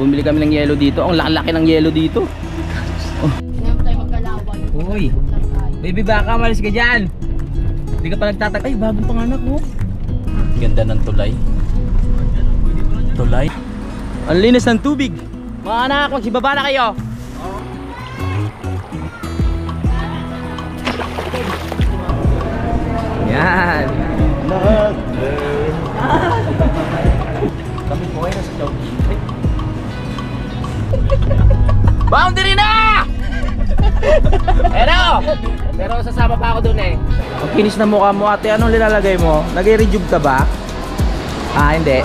Bumili kami ng yelo dito. Ang laki ng yelo dito. Ngayon tayo magkalaway. Uy, baby baka malis ka dyan. Hindi ka pa nagtatag. Ay, bagong panganak mo. Ganda ng tulay. Tulay. Ang linis ng tubig. Mga anak, magsibaba na kayo. Yan. Kami po ay nasa jogging. Boundary na! Pero sasama pa ako dun eh. Ang kinis na mukha mo ate, anong nilalagay mo? Nag-rejuve ka ba? Ah, hindi.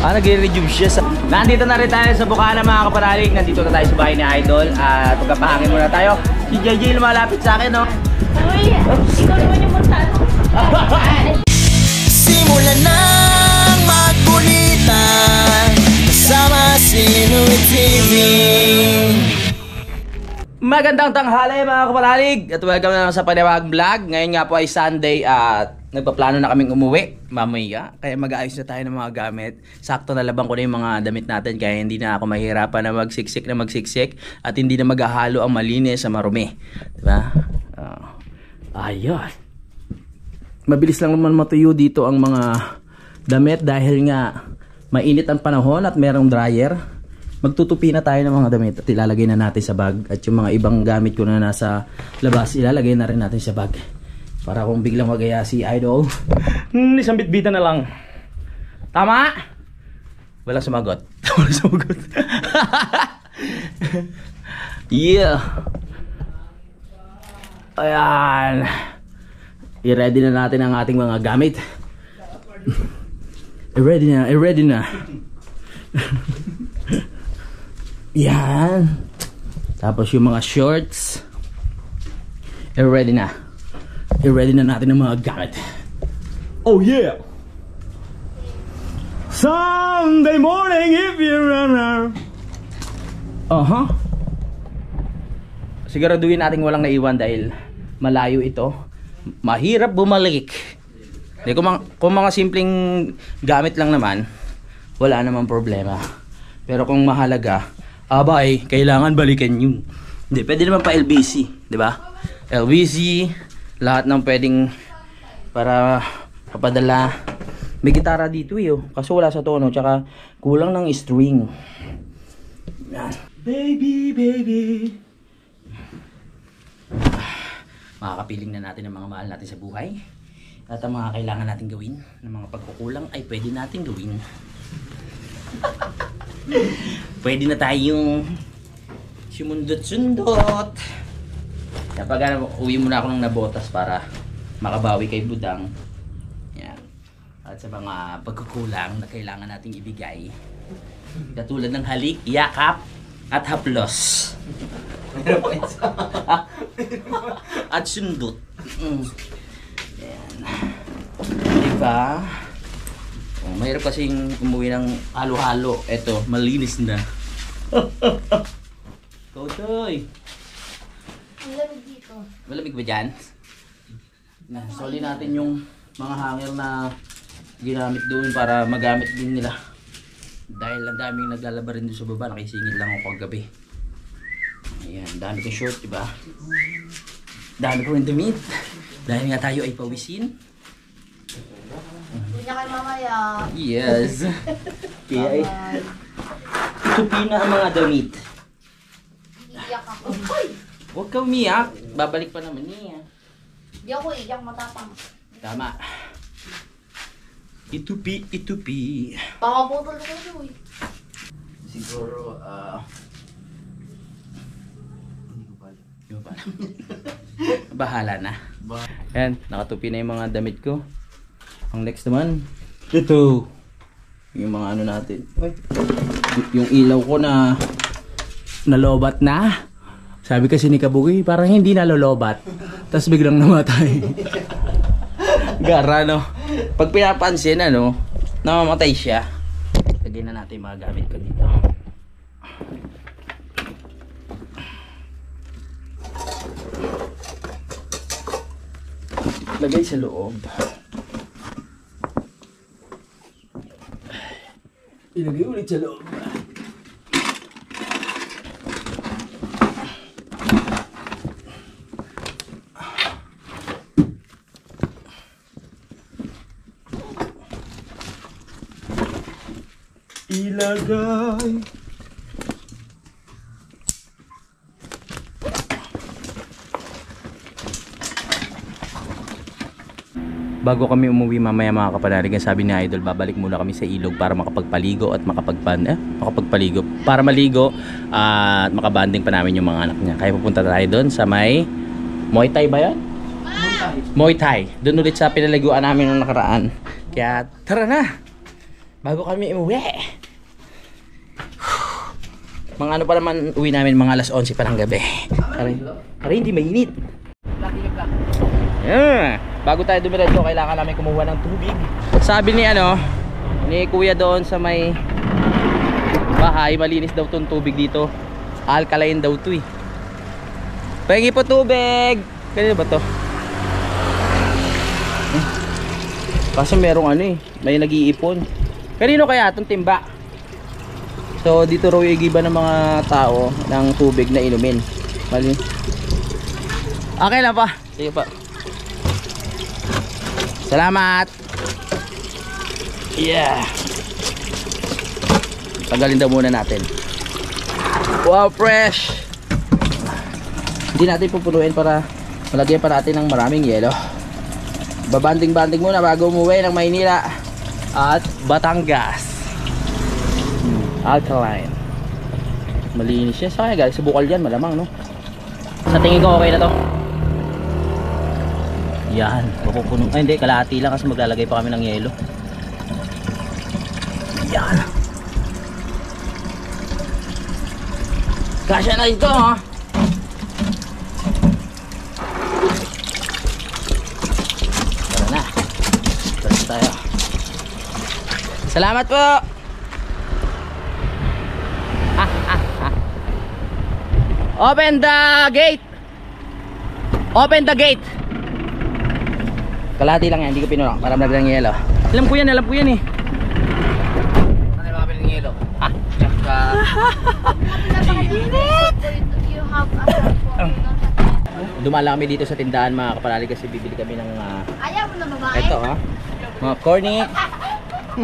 Nag-rejuve siya sa... Nandito na rin tayo sa Bukana mga kapanalig. Nandito na tayo sa bahay ni Idol. At pagkapahangin muna tayo. Si JJ lumalapit sa akin, no? Uy, ikaw naman yung magtano. Simulan ng magkulitan kasama si Louie TV. Magandang tanghali mga kapanalig. At welcome na sa panibagong vlog. Ngayon nga po ay Sunday at nagpaplano na kaming umuwi mamaya. Kaya mag-aayos na tayo ng mga gamit. Sakto na labang ko na yung mga damit natin. Kaya hindi na ako mahirapan na magsiksik. At hindi na maghahalo ang malinis sa marumi. Diba? Ayun. Mabilis lang naman matuyo dito ang mga damit dahil nga mainit ang panahon at merong dryer. Magtutupi na tayo ng mga damit at ilalagay na natin sa bag. At yung mga ibang gamit ko na nasa labas, ilalagay na rin natin sa bag. Para kung biglang magaya si Idol, isang bitbitan na lang. Tama? Walang sumagot. Walang sumagot. Yeah. Ayan. I-ready na natin ang ating mga gamit. I-ready na. Yan. Tapos yung mga shorts. I-ready na. I-ready na natin ang mga gamit. Oh yeah! Sunday morning if you're runner. Siguraduhin natin walang naiwan dahil malayo ito. Mahirap bumalik. Kung mga simpleng gamit lang naman, wala namang problema. Pero kung mahalaga, abay, kailangan balikan yun. Hindi, pwede naman pa LBC, di ba? LBC, lahat ng pwedeng para papadala. May gitara dito kaso wala sa tono, tsaka kulang ng string. Yan. Baby. Makakapiling na natin ang mga mahal natin sa buhay. At ang mga kailangan natin gawin, ng mga pagkukulang ay pwede natin gawin. Pwede na tayong sumundot-sundot. Kapag uwi muna ako ng nabotas para makabawi kay Budang. Yan. At sa mga pagkukulang na kailangan nating ibigay, katulad ng halik, yakap, at haplos. At sundot. Yan. Diba? Mahirap kasing umuwi ng halo-halo. Eto, malinis na. Totoy. Malamig dito. Malamig ba dyan? Soli natin yung mga hanger na ginamit doon para magamit din nila. Dahil ang daming naglalaba rin doon sa baba. Nakisingit lang ako kagabi. Ayan, dami kong short, diba? Dami ko rin damit. Dahil nga tayo ay pawisin. Hindi na kayo mamaya. Yes. Kaya ay tupi na ang mga damit. Iiyak ako. Uy! Huwag ka umiyak. Babalik pa naman niya. Hindi ako iiyak, matapang. Tama. Itupi. Pakaputol ko ito eh. Siguro, hindi ko pala. Bahala na. Ayan, nakatupi na yung mga damit ko. Ang next naman, ito. Yung mga ano natin. Yung ilaw ko na nalobat na. Sabi kasi ni Kabugi, parang hindi nalolobat. Tapos biglang namatay. Gara, no? Pag pinapansin, namamatay siya. Lagyan na natin yung mga gamit ko dito. Lagay sa loob. Ilagay ulit sa loob. ilagay. Bago kami umuwi mamaya mga kapanalig, sabi ni Idol, babalik muna kami sa ilog para makapagpaligo at makapagpaligo para maligo at makabanding pa namin yung mga anak niya. Kaya pupunta tayo doon sa may Muay Thai ba yun? Muay Thai. Doon ulit sa pinaliguan namin nung nakaraan. Kaya tara na! Bago kami umuwi. Mga ano pa naman uwi namin, mga alas 11 pa ng gabi. Para hindi mainit. Bago tayo dumiretso, kailangan namin kumuha ng tubig. Sabi ni ni kuya doon sa may bahay, malinis daw tong tubig dito. Alkaline daw to eh. Pahingi po tubig. Kanino ba to? Kasi merong may nag-iipon. Kanino kaya itong timba? So dito raw igiba ng mga tao ng tubig na inumin. Mali. Okay lang pa. Sige pa. Salamat. Yeah. Tagalin daw muna natin. Wow, fresh. Hindi natin pupunuin para malagyan pa natin ng maraming yelo. Babanding-banding muna bago umuwi ng Maynila at Batangas. Alkaline. Malinis siya. Saka guys, sa bukal yan malamang, no? Sa tingin ko okay na to. Yan, pupuno. Ay hindi, kalahati lang kasi maglalagay pa kami ng yelo. Yan. Kasya na ito, ha? Tara na. Tara tayo. Salamat po. Open the gate. Open the gate. Kalahati lang yan, hindi ko pinulak para malagyan ng yelo. Alam ko yan eh. Ano yung mga ng yelo? You have a Dumaan kami dito sa tindahan mga kapanalig kasi bibili kami ng ayaw mo na babae? ito mga corny.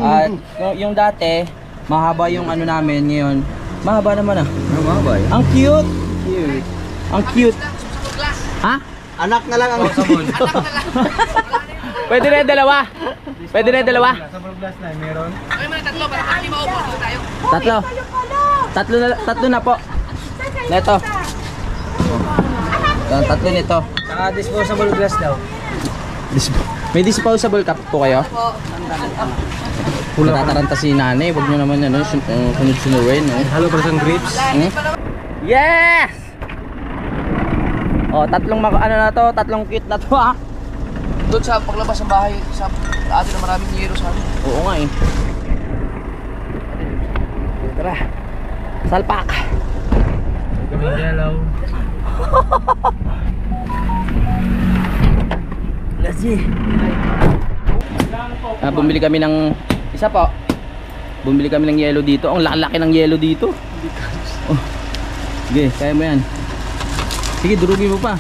At yung dati mahaba yung namin ngayon. Mahaba naman Mahaba Ang cute. Ang cute. Ha? Anak na lang ang sabon. Pwede na yung dalawa. Pwede na yung dalawa. Sa glass na meron. Tatlo. Tatlo na po. Neto. Tatlo nito. Saka disposable glass daw. May disposable cup po kayo? Natataranta si nanay. Huwag nyo naman sunod-sunurin. Halo para sa grapes. Yes! Oh, tatlong tatlong cute na to ha. Doon sa paglabas ng bahay, sa atin na maraming yero sa amin. Oo nga eh. Tara. Salpak. Kaming yellow. Let's see. Bumili kami ng isa po. Bumili kami ng yelo dito. Ang laki ng yelo dito. Oh. Sige, kaya mo yan. Sige, durugin mo pa.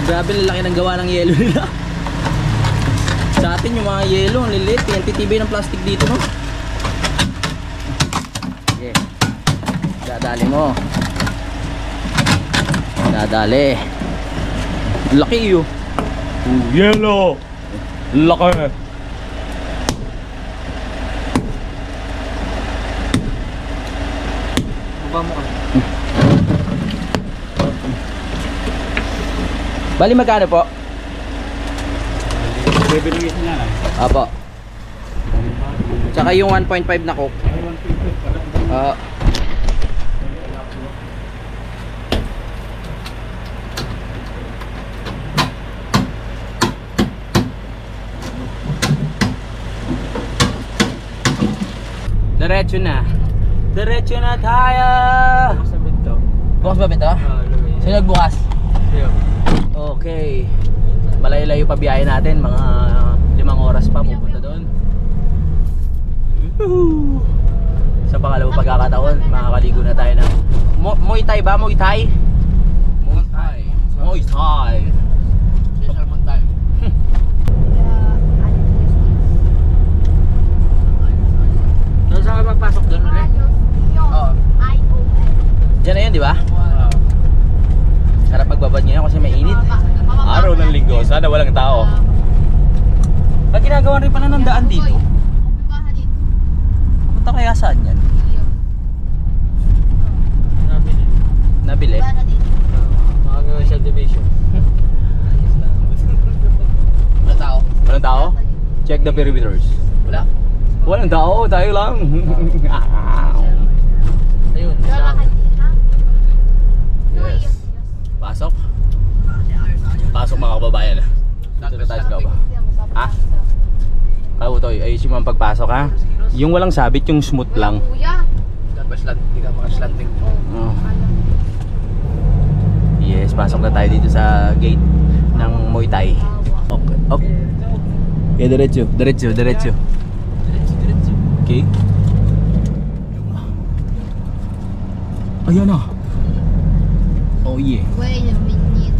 Grabe na laki ng gawa ng yelo nila. Sa atin yung mga yelo, ang lilit. Yan, titibay ng plastic dito, no? Sige. Dadali mo. Dadali. Laki yun. Yelo. Laki. Baba mo ka. Bali magkano po? Bibili niya lang. Apo. Tsaka yung 1.5 na coke. Diretso na. Diretso na tayo. Sa bito. Bukas ba ito? Sino nagbukas? Okay. Malayo-layo pa biyahe natin, mga 5 oras pa pupunta doon. Sa pangalawang pagkakataon, makakaligo na tayo ng Muay Thai ba? Muay Thai? Muay Thai. Muay Thai. Special man tayo. ngayon, di ba? Sarap magbabad ngayon kasi mainit. Araw ng linggo, sana walang tao. Pag ginagawa rin pala ng daan dito. Baha dito. Punta kaya saan yan? Nabili? Baha dito. Mga subdivision. Walang tao. Walang tao? Check the perimeters. Wala. Walang tao, tayo lang. Ayun. Wala ka dito, ha? Yes. Pasok? Pasok mga kababayan. Dito na tayo sa loob. Ha? Ah, Utoy, ayusin mo ang pagpasok ha. Yung walang sabit, yung smooth lang. Kuya. Hindi ka makaslanting. Oh. Yes, pasok na tayo dito sa gate ng Muay Thai. Okay. Okay. Okay, diretso. Diretso, diretso. Okay. Ayan na. Oh yeah. Wait a minute.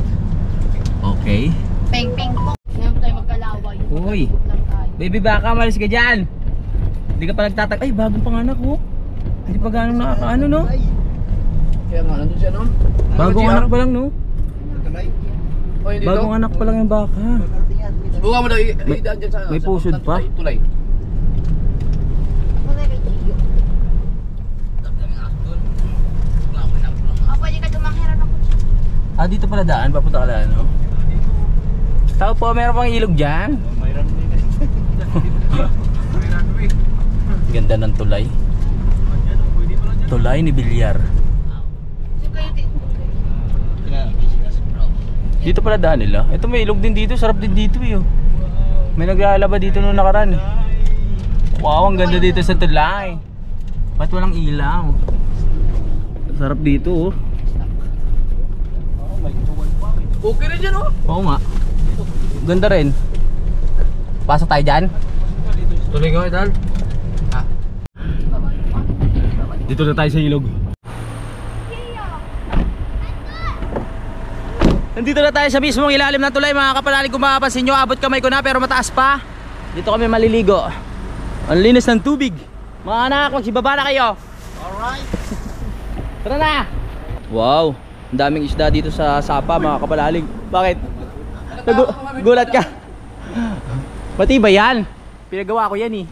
Okay. Peng peng po. Ngayon tayo magkalaway. Uy. Lang tayo. Baby baka, malis ka dyan. Hindi ka pa nagtatag. Ay, bagong panganak oh. Hindi pa gano'ng nakakaano no? Kaya nga, nandun siya noon. Bagong anak pa lang no? O, yun dito. Bagong anak pa lang yung baka. Subukan mo daw idaan dyan sa... may sa pusod pa? Tulay. Wala kay Gio. Pwede ka dumakiran ako. Ah, dito pala daan. Papunta ka lang no? Tao po, meron pang ilog dyan. Ganda ng tulay. Tulay ni Bilyar. Yung kayo dito. Dito pala daan nila. Ito may ilog din dito. Sarap din dito eh. Oh. May naglalaba dito nung nakaraan eh. Wow, ang ganda dito sa tulay. Ba't walang ilaw? Sarap dito oh. Okay rin dyan oh. Oo nga. Ganda rin. Pasok tayo dyan. Tuloy ka idaan. Dito na tayo sa ilog. Nandito na tayo sa mismong ilalim ng tulay mga kapalalig. Kung makapansin nyo, abot kamay ko na pero mataas pa. Dito kami maliligo. Ang linis ng tubig. Mga anak, magsibaba na kayo. Alright. Tara na. Wow, ang daming isda dito sa sapa mga kapalalig. Bakit? Gulat ka. Matibay yan. Pinagawa ko yan eh.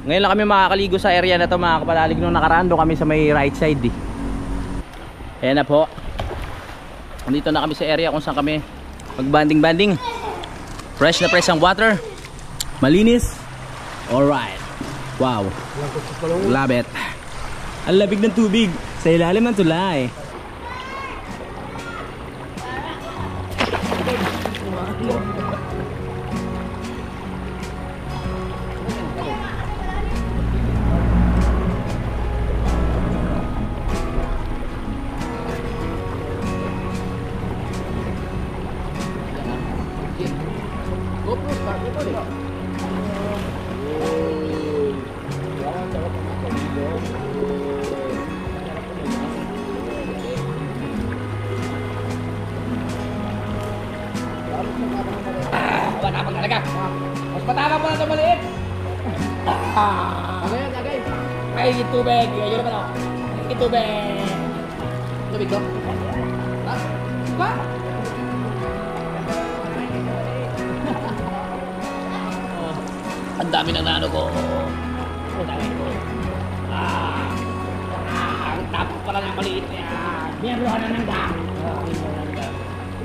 Ngayon lang kami makakaligo sa area na to mga kapalalig. Nung nakaraan doon kami sa may right side eh. Ayan na po. Nandito na kami sa area kung saan kami magbanding-banding. Fresh na fresh ang water. Malinis. Alright. Wow. Love it. Ang labig ng tubig sa ilalim ng tulay. Mas matama pa na ito maliit. Agay. Ay, tubig. Ayun naman ako. Tubig. Tubig ko. Ha? Ba? Ang dami ng nano ko. Ang dami ko. Ang tapos pala ng maliit na yan. Meron na ng dam.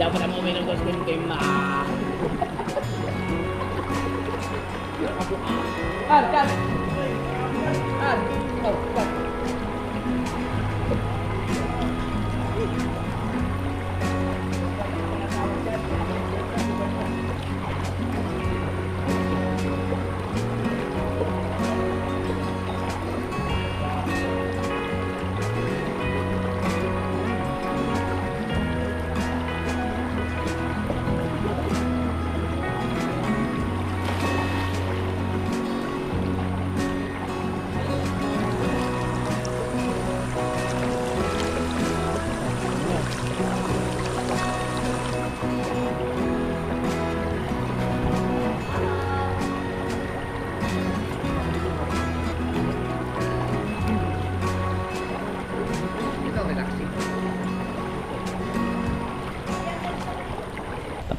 Dapat na mo uminom ko sa game na. Kan.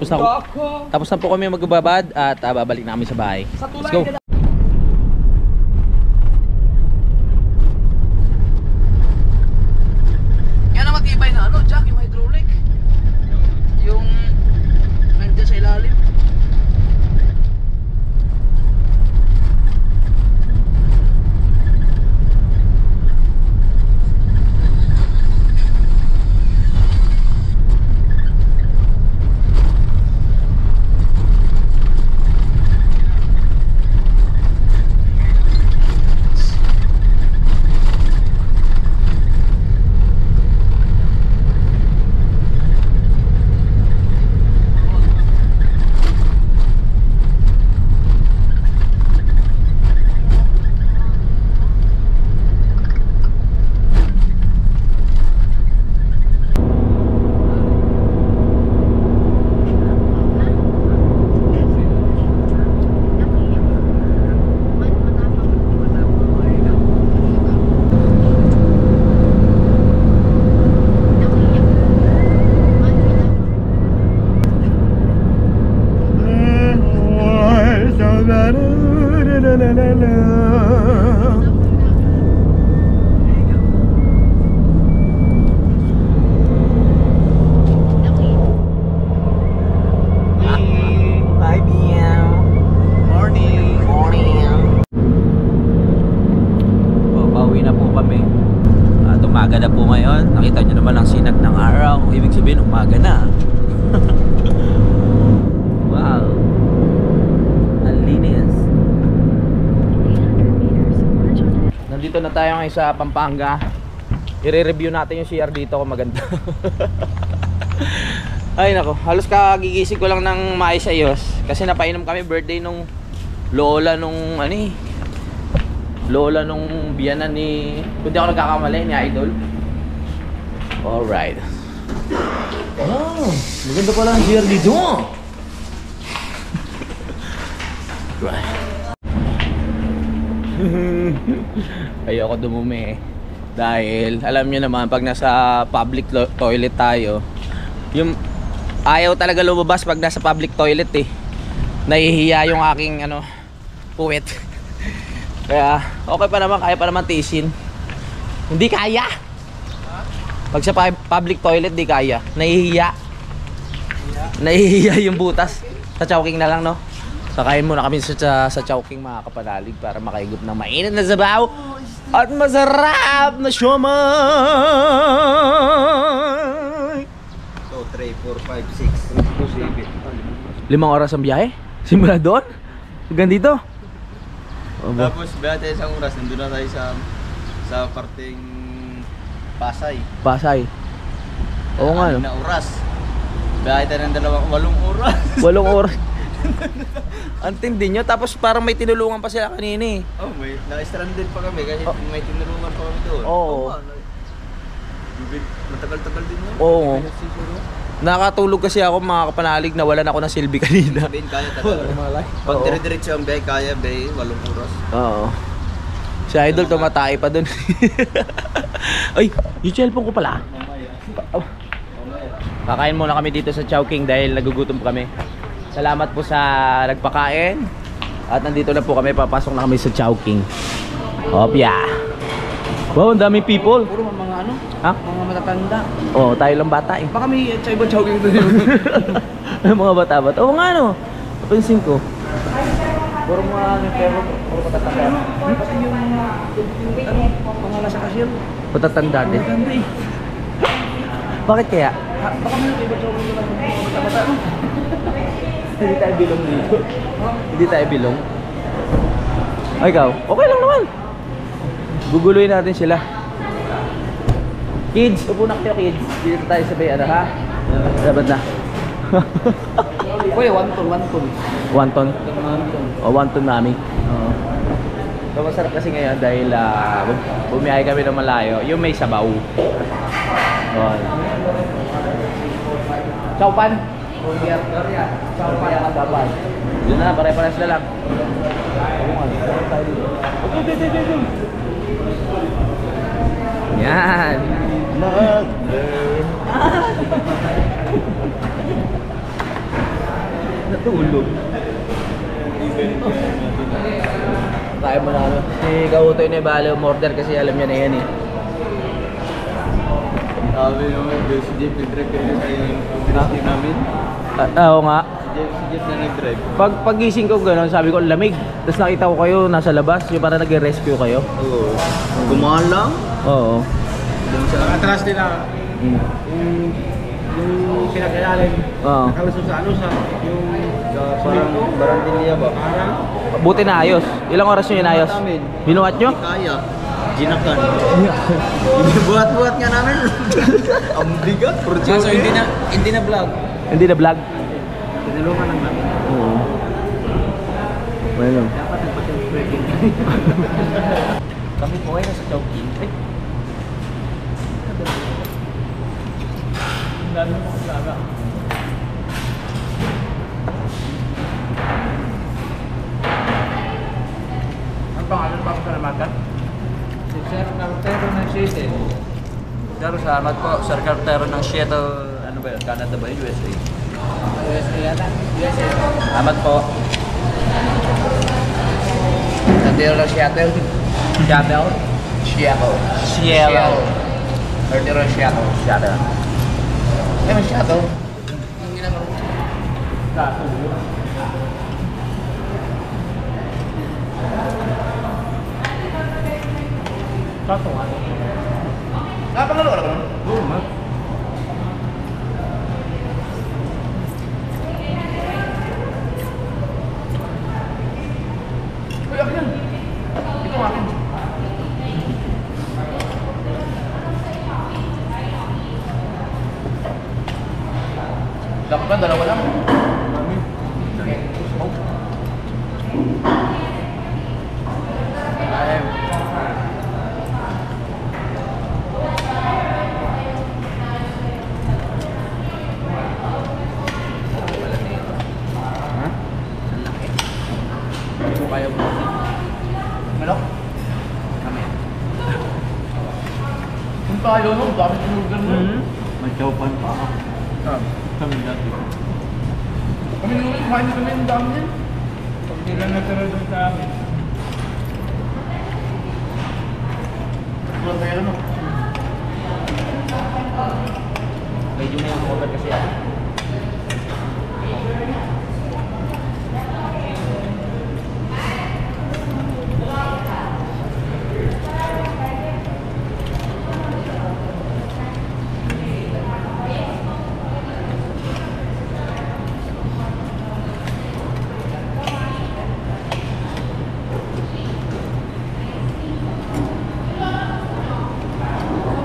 Tapos na po kami magbabad at babalik na kami sa bahay. Let's go. Yan ang matibay na ano, Jack, yung hydraulic. Yung nandiyan sa ilalim. Umaga na po ngayon. Nakita nyo naman ang sinag ng araw. Ibig sabihin, umaga na. Wow. Ang linis. Nandito na tayo ngayon sa Pampanga. I-review natin yung CR dito kung maganda. Ay nako, halos kagigising ko lang ng maayos-ayos. Kasi napainom kami birthday nung lola nung lola nung biyanan ni, kung di ako nagkakamali, ni Idol. Alright. Oh, maganda pala ang CR dito. Right. Ayoko dumumi dahil alam nyo naman pag nasa public toilet tayo, yung ayaw talaga lumabas pag nasa public toilet eh. Nahihiya yung aking puwet. Kaya okay pa naman, kaya pa naman tiisin. Hindi kaya. Pag sa public toilet di kaya. Nahihiya. Nahihiya yung butas. Sa Chowking na lang, no? Sakayin muna kami sa Chowking, mga kapanalig, para makaigop ng mainit na sabaw at masarap na siomay. 2, 3, 4, 5, 6, 7. 5 oras ang biyahe? Simula doon? Hanggang dito? Tapos biyahe tayo isang oras, nandun na tayo sa parteng Pasay. Pasay. Oo nga, no? 6 na oras. Biyahe tayo ng 8 oras. 8 oras. Ang tindi nyo. Tapos parang may tinulungan pa sila kanina eh. Oh, na-stranded pa kami kasi may tinulungan pa kami doon. Oo. Matagal-tagal din yun. Oo. Nakatulog kasi ako, mga kapanalig, nawalan ako ng silbi kanina. Sabihin, kaya talaga. Pag dire-diretso ang biyahe, kaya biyahe, 8 oras. Oo. Si Idol tumatay pa dun. Ay, yung cellphone ko pala. Kakain muna kami dito sa Chowking dahil nagugutom pa kami. Salamat po sa nagpakain. At nandito na po kami, papasok na kami sa Chowking. Opya. Wow, ang daming people. Puro mga Ha? mga matatanda. Oo, tayo lang bata eh. Baka may sa ibang Chowking doon. Mga bata-bata. Oo nga no. Napansin ko. Puro mga pero puro matatanda. Kasi yung mga nasa cashier. Matatanda din. Maganda eh. Bakit kaya? Baka may ibang Chowking doon mga matatanda. Hindi tayo bilong dito. Hindi tayo bilong. Ay, ikaw? Okay lang naman. Guguluhin natin sila. Kids, upo na kayo kids. Dito tayo sa bay, ha? Dapat na. Uy, wonton. Wonton? O, wonton mami. Oo. So, masarap kasi ngayon dahil bumiyahe kami ng malayo. Yung may sabaw. Yun. Chowpan. Chowpan. Chowpan. Yun na, pare-pares na lang. Yan. Tulog. Kaya mo na ano. Si Kautoy na ibalo umorder kasi alam niya na yan eh. Sabi naman, si Jeff nag-drive kasi sa pinasip namin. Oo nga. Si Jeff na nag-drive. Pagising ko gano'n, sabi ko lamig. Tapos nakita ko kayo nasa labas, yung parang nag-rescue kayo. Oo. Gumaan lang. Oo. Atras din na. Yung pinag-alalim. Oo. Nakalusot sa ano sa yung Parang Barandilla ba? parang Buti na ayos. Ilang oras nyo inayos? Namin. Binuhat nyo? Kaya. Ginakan. Buhat-buhat nga namin. Ang bigat. So hindi na vlog. Hindi na vlog? tinulungan lang namin. Oo. Well, Dapat nagpatid-breaking. Kami po ay nasa Chowking. Ang dami mo talaga. Ang pangalan ba sa Namakan? Si Sir Cartero ng Seattle. Pero salamat po, Sir Cartero ng Seattle, ano ba yun? Canada ba yun? USA? USA yata? USA. Salamat po. Cartero ng Seattle. Seattle? Seattle. Seattle. Cartero ng Seattle. Seattle. Ano yung Seattle? Kato nga. Napangalo ka naman? Luma. Uy, akin yan. Ito akin. Dapat ka, dalawa lang. Mami. Kaya mo. Manok? Kami. Kung tayo nung dami tinugan mo. May chowpan pa ako. Kami dati. Kami nung kumain na kami ng dami yan. Pag nila natira doon sa amin. Wala tayo ano. Medyo may cover kasi ako.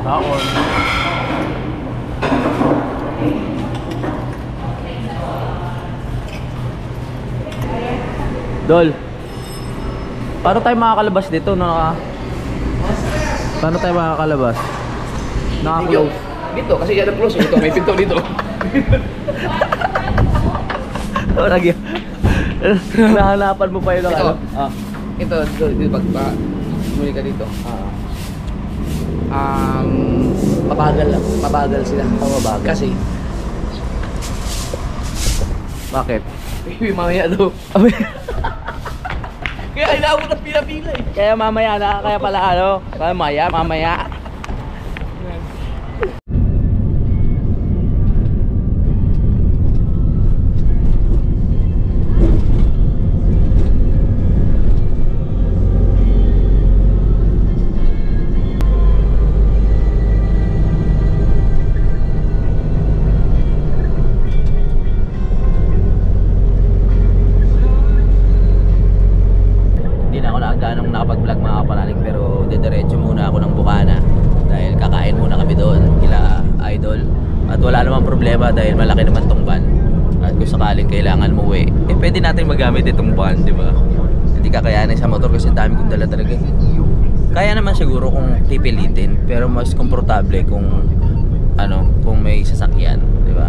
Taon. Dol, paano tayo makakalabas dito? Paano tayo makakalabas? Naka-close. Dito, kasi yan ang close. Ito, may pinto dito. Nahanapan mo pa yun ng Ito. ano? Ah. Ito, dito, pag muli ka dito. Mabagal sila. Mabagal. Kasi, Bakit? mamaya daw. Kaya inaabot ang pila-pila eh. Kaya mamaya na, kaya pala ano? Mamaya. Hindi na ako ganong nakapag-vlog mga kapanalig, pero didiretso muna ako ng Bukana dahil kakain muna kami doon kila Idol, at wala namang problema dahil malaki naman tong van, at kung sakaling kailangan mo pwede natin magamit itong van, di ba? Hindi kakayanin sa motor kasi dami kong dala talaga. Kaya naman siguro kung pipilitin, pero mas komportable kung kung may sasakyan, di ba?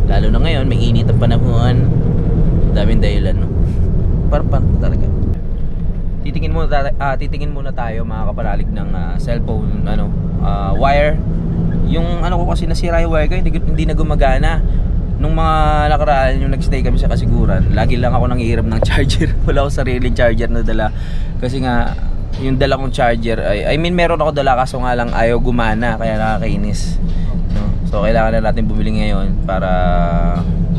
Lalo na ngayon, may init ang panahon, daming dahilan, no? Parang talaga. Titingin muna tayo mga kapanalig ng cellphone wire. Yung ko kasi nasira yung wire ko, hindi na gumagana. nung mga nakaraan, yung nagstay kami sa Kasiguran, lagi lang ako nangihiram ng charger. Wala ako sariling charger na dala. Kasi nga, yung dala kong charger, meron ako dala kaso nga lang ayaw gumana, kaya nakakainis. No? So, kailangan na natin bumili ngayon para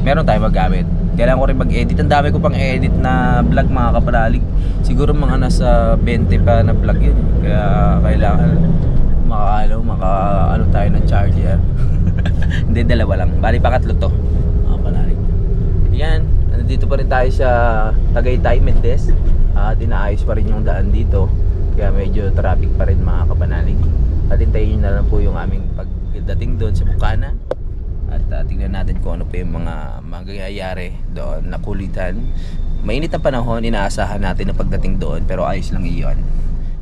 meron tayong magamit. Kailangan ko rin mag-edit. Ang dami ko pang edit na vlog mga kapanalig. Siguro mga nasa 20 pa na vlog yun. Kaya kailangan maka tayo ng charger. Hindi, dalawa lang. Bali pakatlo to. Mga panalig. Yan. Nandito pa rin tayo sa Tagaytay, Mendez. At inaayos pa rin yung daan dito. Kaya medyo traffic pa rin mga kapanalig. At hintayin nyo na lang po yung aming pagdating doon sa Bukana. At tingnan natin kung ano pa yung mga mangyayari doon na kulitan. Mainit ang panahon, inaasahan natin na pagdating doon, pero ayos lang iyon.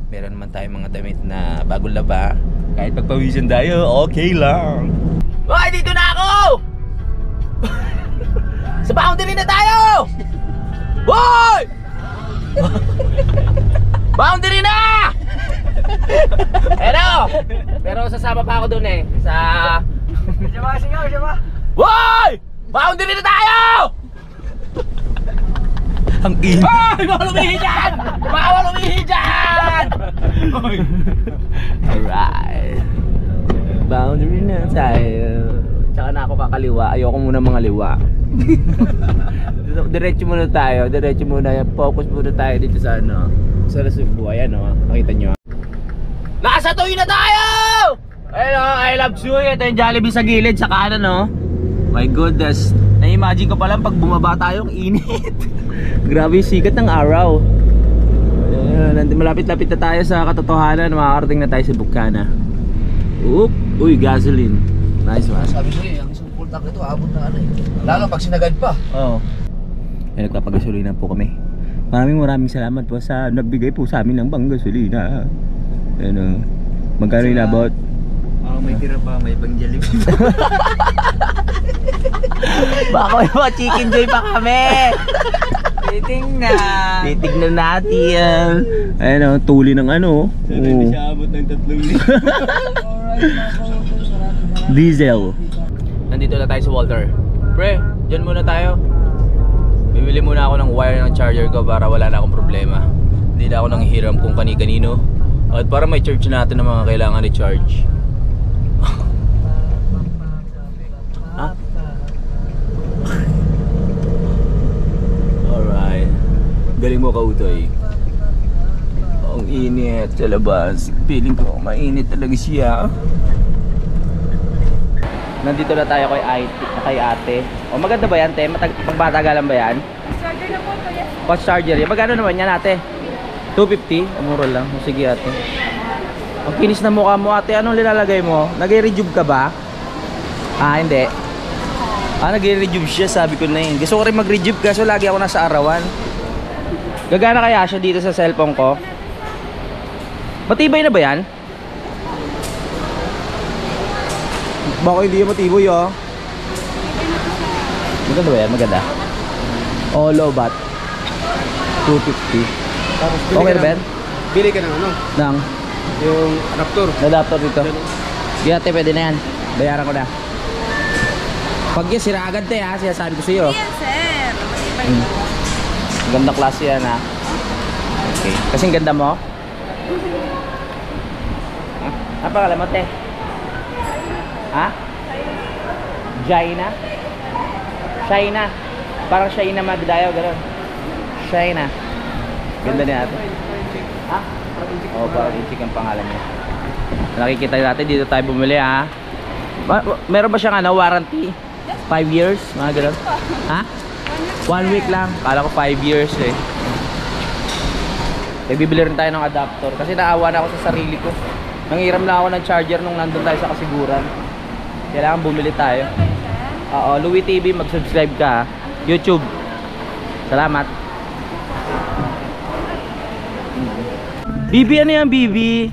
Meron naman tayong mga damit na bagong laba. Kahit pagpawisan tayo, okay lang. Hoy, dito na ako! Sa boundary na tayo! Hoy! Boundary na! Pero sasama pa ako doon eh. Woy! Boundary na tayo! Ang init. Ay! Bawal umihi dyan! Bawal umihi dyan! Alright. Boundary na tayo. Tsaka na ako kakaliwa. Ayoko muna mga liwa. Diretso muna tayo. Diretso muna. Focus muna tayo dito sa ano. Sa Subo. Ayan o. Nakita nyo. Nasa Tuy na tayo! Ayun o. I love Suy. Ito yung Jollibee sa gilid. Sa kanan o. My goodness. Na-imagine ko pa lang pag bumaba tayo ang init. Grabe yung sikat ng araw. Malapit-lapit na tayo sa katotohanan. Makakarating na tayo sa Bukana. Oop. Uy, gasoline. Nice one. Sabi ko ang isang full tank nito abot na ano eh. Lalo pag sinagad pa. Oo. Ay, nagpapagasolina po kami. Maraming salamat po sa nagbigay po sa amin ng panggasolina. Ano, magkano inabot? May tira pa, may pang Jollibee. Baka may mga chicken joy pa kami. Titignan natin. Ayun, tuli ng ano. Hindi siya abot ng 3 Diesel. Nandito na tayo sa Walter. Pre, dyan muna tayo. Bibili muna ako ng wire ng charger ko para wala na akong problema. Hindi na ako nang hiram kung kani-kanino. At para may charge natin ng mga kailangan i-charge. Ha? Alright. Galing mo, Kautoy. Ang init sa labas. Feeling ko mainit talaga siya. Nandito na tayo kay ate. O maganda ba yan, te? Magbatagalan ba yan? Charger na po ito, yes. Fast charger. Magkano naman yan, ate? 250? Mura lang. Sige, ate. Ang kinis na mukha mo, ate. Anong nilalagay mo? Nag-rejuve ka ba? Ah, hindi. Ah, nag-rejuve siya, sabi ko na yun. Gusto ko rin mag-rejuve kaso lagi ako nasa arawan. Gagana kaya siya dito sa cellphone ko? Matibay na ba yan? Baka hindi yung matibay ah. Maganda ba yan? Maganda. Oh, low bat. 250. Tapos Okay na ba yan? Bili ka ng ano? Nang? Yung adapter. Adapter dito. Sige ate, pwede na yan. Bayaran ko na. Pag yan, sira agad te ha. Sinasabi ko sa iyo. Yes, sir. Ganda klase yan ha. Okay. Kasing ganda mo? Ano pangalan mo te? Ha? Jaina? Shaina. Parang Shaina Magdayo, gano'n. Shaina. Ganda niya ate. Ha? Oo, parang Inchik ang pangalan niya. Nakikita natin, dito tayo bumili ha. Meron ba siyang ano, warranty? 5 years? Mga gano'n. Ha? 1 week lang. Kala ko 5 years eh. Bibili rin tayo ng adapter. Kasi naawa na ako sa sarili ko. Nangiram na ako ng charger nung nandun tayo sa Kasiguran. Kailangan bumili tayo. Oo, Louie TV, mag-subscribe ka ha. YouTube. Salamat. Bibi, ano yan Bibi?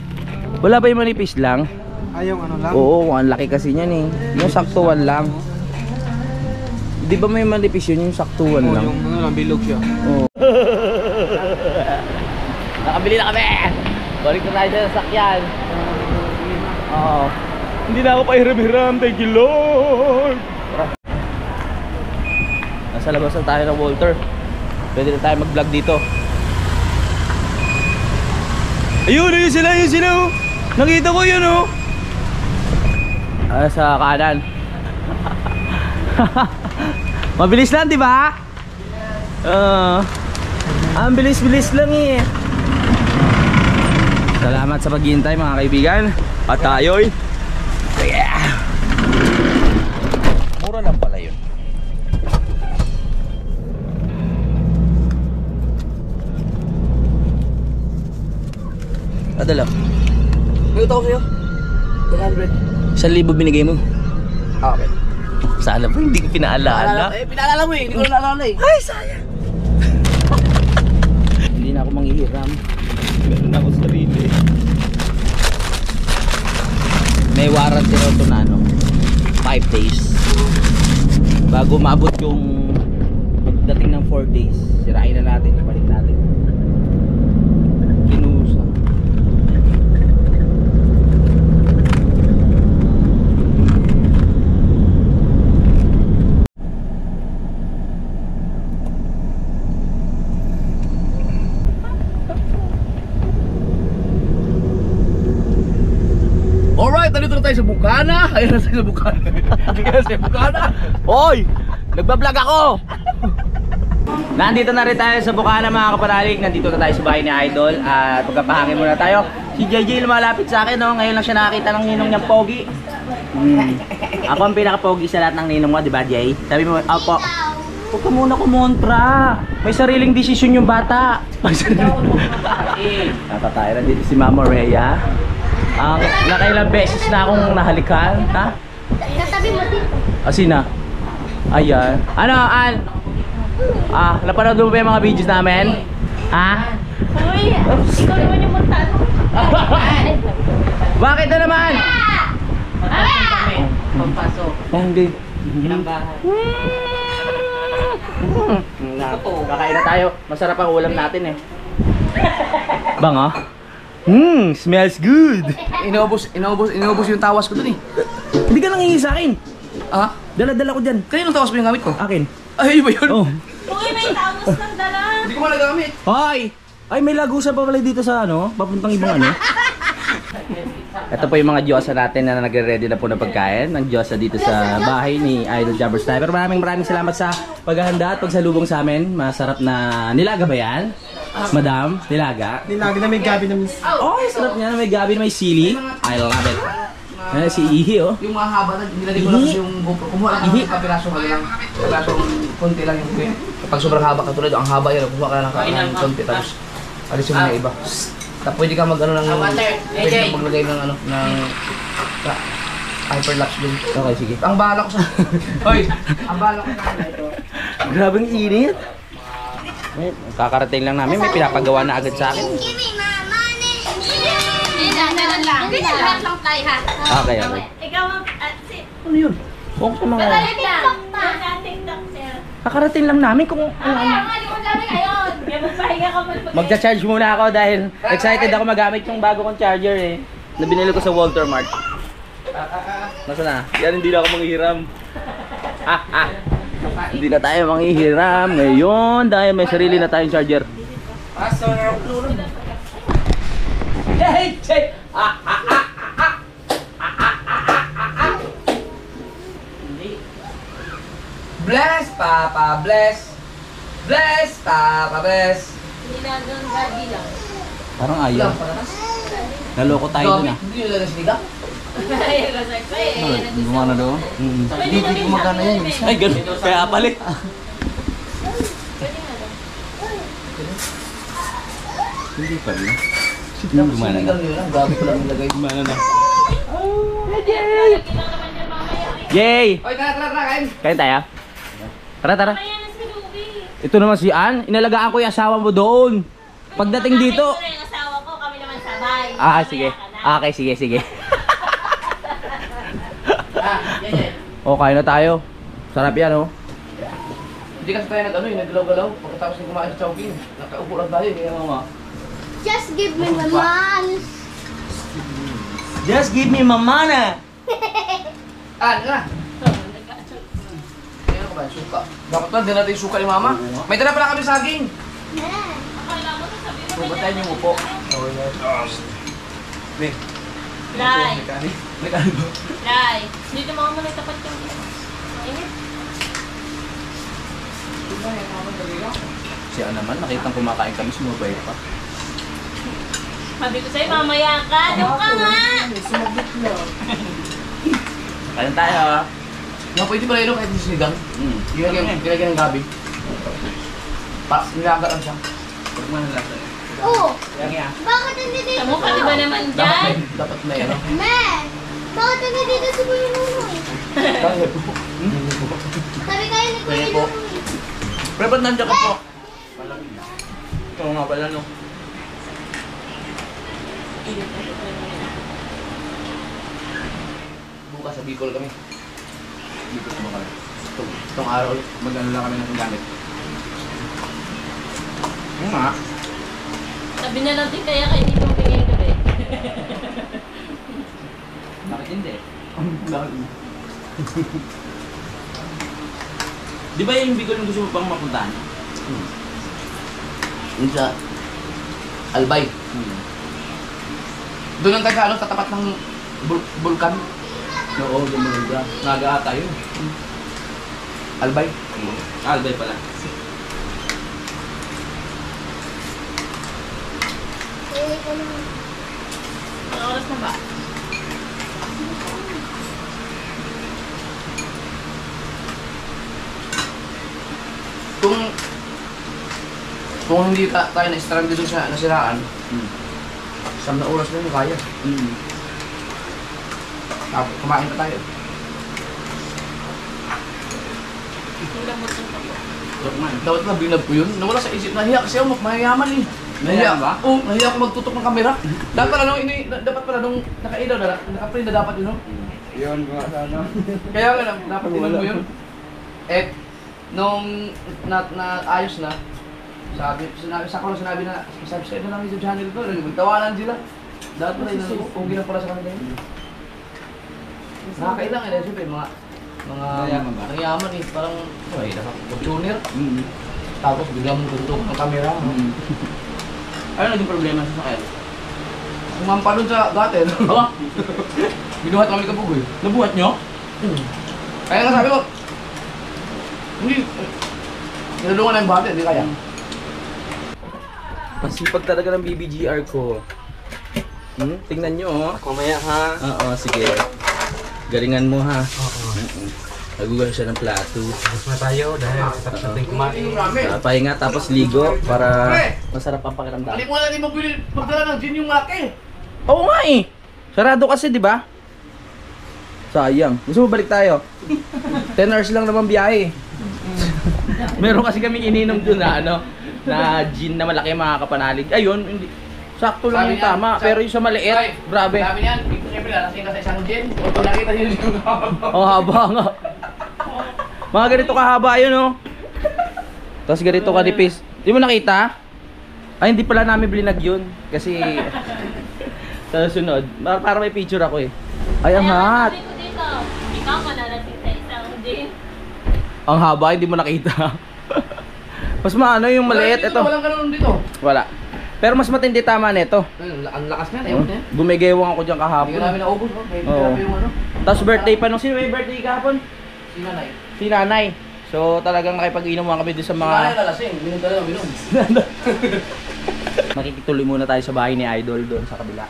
Wala ba yung manipis lang? Yung ano lang? Oo, ang laki kasi niyan eh. Yung saktuan lang. Di ba may manipis yun? Yung saktuan lang. Yung ano lang, bilog siya. Oo. Nakabili na kami! Balik na tayo sa sasakyan. Oo. Hindi na ako pahiram-hiram. Thank you Lord! nasa labas na tayo ng Walter. Pwede na tayo mag-vlog dito. Ayun sila oh. Nakita ko yun oh. Sa kanan. Mabilis lang, di ba? Ang bilis-bilis lang eh. Salamat sa paghihintay mga kaibigan. At tayo'y mura lang pala yun. Adala. May utang ko sa'yo. 1,000 binigay mo. Okay. Sana po hindi ko pinaalala. Pinaalala mo eh. Hindi ko naalala eh. Ay, sayang. Hindi na ako manghihiram. Meron na ako sarili. May warranty raw ito na 5 days. Bago maabot yung pagdating ng 4 days, sirain na natin, ibalik natin. Kinusa. Alright, nandito na tayo sa Bukana. Ayun na tayo sa Bukana. Hindi ka na sa Bukana. Hoy! Nagbablog ako! Nandito na rin tayo sa Bukana mga kapanalig. Nandito na tayo sa bahay ni Idol. At pagkapahangin muna tayo. Si JJ lumalapit sa akin, no? Ngayon lang siya nakakita ng ninong niyang pogi. Ako ang pinaka-pogi sa lahat ng ninong mo, di ba Jay? Sabi mo, opo. Huwag ka muna kumontra. May sariling desisyon yung bata. May sariling... Tayo nandito si Mama Rhea. Nakailang beses na akong nahalikan, ha? Katabi mo dito. Asina? Ayan. Ano, An? Napanood mo ba yung mga videos namin? Ha? Uy, ikaw naman yung montano. Bakit na naman? Pagpasok. Hindi. Ilang bahay. Kakain na tayo. Masarap ang ulam natin eh. Bango? Smells good. Inubos yung tawas ko dun eh. Hindi ka nangingi sa akin. Ah? Dala-dala ko dyan. Kanino tawas mo yung gamit ko? Akin. Ay, ba yun? Oh. Uy, may tamos ng dala. Hindi ko malagamit. Hoy! Ay, may lagusan pa pala dito sa papuntang ibang Ito po yung mga diyosa natin na nagre-ready na po ng pagkain. Ang diyosa dito sa bahay ni Idol Jabber Sniper. Maraming salamat sa paghahanda at pagsalubong sa amin. Masarap na nilaga ba yan? Madam, nilaga? Nilaga na may gabi na miss. Oh, sarap niya. May gabi, may sili. I love it. Ayan si Ihi, oh. Yung mga haba na, nilagay ko lang kasi yung GoPro. Kumuha lang ng kapirasong lang. Kapirasong konti lang yung green. Kapag sobrang haba, katulad ang haba yan, kumuha ka lang ng konti. Tapos, alis yung mga iba. Tapos pwede ka mag-ano ng... Pwede ka maglagay ng ano, ng... hyperlapse din. Okay, sige. Ang bahala ko sa... Hoy! Ang bahala ko sa ito. Grabing init. Kakarating lang namin. May pinapagawa na agad sa akin. Hindi na lahat lang tayo ha. Okay. Ikaw, Ano yun? Kung sa mga... TikTok pa. TikTok, sir. Kakarating lang namin kung... Kaya nga, di mo namin ngayon. Kaya magpahinga ka mag- Magcha-charge muna ako dahil excited ako magamit yung bago kong charger eh. Na binili ko sa Walter Mart. Nasaan na? Yan, hindi na ako manghihiram. Hindi na tayo manghihiram ngayon dahil may sarili na tayong charger. Bless, Papa, bless. Bless, Papa, bless. Hindi na doon gabi lang. Parang ayaw. Naloko tayo dun ah. Hindi nyo lang sinigang? Ayaw ka sa ko eh. Gumana doon? Hindi gumagana yan. Ay, ganun. Kaya pala. Hindi pa rin. Gumana na. Sinigang nyo lang, grabe ko lang nilagay. Gumana na. Yay! Oy, tara, kain. Kain tayo? Tara. Ayan na si Ruby. Ito naman si Ann. Inalagaan ko yung asawa mo doon. Pagdating dito... Ito yung asawa ko, kami naman sabay. Sige. Mamaya ka na. Okay, sige. O, kain na tayo. Sarap yan, oh. Hindi kasi tayo nagalaw-galaw. Pagkatapos ng kumain sa Chowking, nakaupo lang tayo. Kaya mga... Just give me the man. Just give me mamana. Ano na? Kaya ko ba? tayo suka. Dapat pala, din natin yung suka ni Mama. May dala pala kami saging. Meron. Akala mo to sabi mo. Pupatayin yung upo. Be. Lai. Nagkano? Lai. Dito mga mo nagtapat yung mainit. Siya naman, nakitang kumakain kami, sumabay pa. Sabi ko sa'yo, mamaya ka. Doon ka nga. Kain tayo ha. Nga pwede pala yun kahit yung sinigang. Ilagyan ng gabi. Nilaga lang siya. Huwag mo na lasa. Oo. Yang yan. Bakit hindi dito? Tamo ka, di ba naman dyan? Dapat may ano. Men! Bakit hindi dito si Kuya Nunoy? Bakit? Sabi kayo ni Kuya po. Nunoy. Pero ba't nandiyan ka po? Oo nga pala no. Bukas sa Bicol kami. Dito sa mga. Itong araw. Mag-ano lang kami ng gamit. Oo nga. Sabi na natin kaya kayo dito tingin gabi. Bakit hindi? Di ba yung Bicol yung gusto mo pang mapuntahan? Yun sa Albay. Doon ang taga ano, sa tapat ng bulkan. Oo, gumaganda. Naga tayo. Albay. Albay pala. Ang oras na ba? Kung hindi tayo na-stranded doon sa nasiraan, siyam na oras na yun, kaya. Tapos kumain pa tayo. Ang lambot ng tapo. Dapat na binab ko yun. Nawala sa isip, nahiya kasi ako mayayaman eh. Nahiya ba? Oo, nahiya ako magtutok ng kamera. Dapat pala nung nakailaw na, naka-print na dapat yun, no? Yun, mga sana. Kaya nga lang, dapat tinan mo yun. Eh, nung ayos na, sinabi na, subscribe na lang yung channel ko, nagtawanan sila. Dapat pala yun, okay na pala sa kanila yun. Nakakailang eh, siyempre, mga Mayaman ba? mayaman eh, parang, ay, naka-tuner. Tapos bigla mong tutok ng kamera. Ano naging problema sa sakit? Kumampa dun sa gutter. Oo. Binuhat namin kapugoy. Nabuhat nyo? Kaya nga sabi ko, hindi, tinulungan na yung bata, hindi kaya. Pasipag talaga ng BBGR ko. Tingnan nyo oh. Kumaya ha. Oo, sige. Galingan mo ha. Nagugal siya ng plato. Tapos na tayo dahil tapos natin kumain. Pahinga tapos ligo para masarap ang pakiramdam. Hindi mo na natin magdala ng gin yung laki. Oo nga eh. Sarado kasi, di ba? Sayang. Gusto mo balik tayo? 10 hours lang naman biyahe. Meron kasi kaming ininom dun na na gin na malaki mga kapanalig. Ayun, hindi. Sakto lang yung tama. Pero yung sa maliit, grabe. Sabi niyan, siyempre lasing ka sa isang gin. O kung nakita niyo yung Oh, haba nga. Mga ganito kahaba yun, oh. Tapos ganito kanipis. Di mo nakita? Ay, hindi pala namin blinag yun. Kasi sa sunod, para may picture ako eh. Ay, ang hat. Sabi ko dito, ikaw manarating sa isang din. Ang haba, hindi mo nakita. Mas maano yung maliit, ito. Walang ganun dito. Wala. Pero mas matindi tama nito. Ang lakas na, ewan niya. Gumigewang ako dyan Hindi kahapon. ko namin naubos, no? May Oo. grabe yung ano. Tapos birthday pa nung sino may birthday kahapon? Si nanay. Si nanay. So talagang nakipag-inuman kami doon sa Si nanay mga... nalasing, minum talaga, minum. Makikituloy muna tayo sa bahay ni Idol doon sa kabila.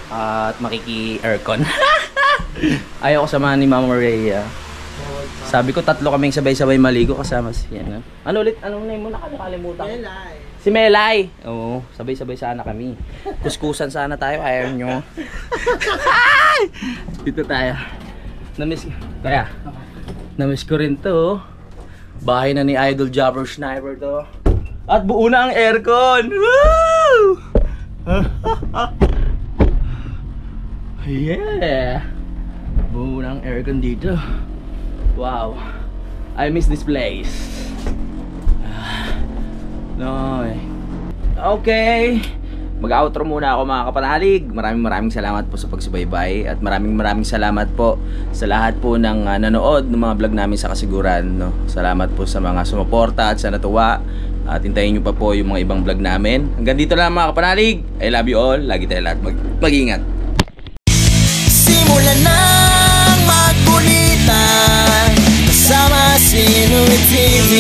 At makiki-aircon. Ayaw ko samahan ni Mama Rhea. Sabi ko 3 kaming sabay-sabay maligo kasama siya. No? Ano ulit? Anong name mo? Nakalimutan. Melay. Si Melay. Oo, sabay-sabay sana kami. Kuskusan sana tayo, ayaw nyo. Dito tayo. Namiss ko rin to. Bahay na ni Idol Jobber Sniper to. At buo na ang aircon. Woo! Yeah. Buo na ang aircon dito. Wow. I miss this place. No. Okay. Mag-outro muna ako mga kapanalig. Maraming salamat po sa pagsubaybay at maraming salamat po sa lahat po ng nanood ng mga vlog namin sa Kasiguran, no. Salamat po sa mga sumuporta at sa natuwa. At hintayin nyo pa po yung mga ibang vlog namin. Hanggang dito lang mga kapanalig. I love you all. Lagi tayo lahat mag-ingat. Simulan ng magkulitan kasama si Louie TV.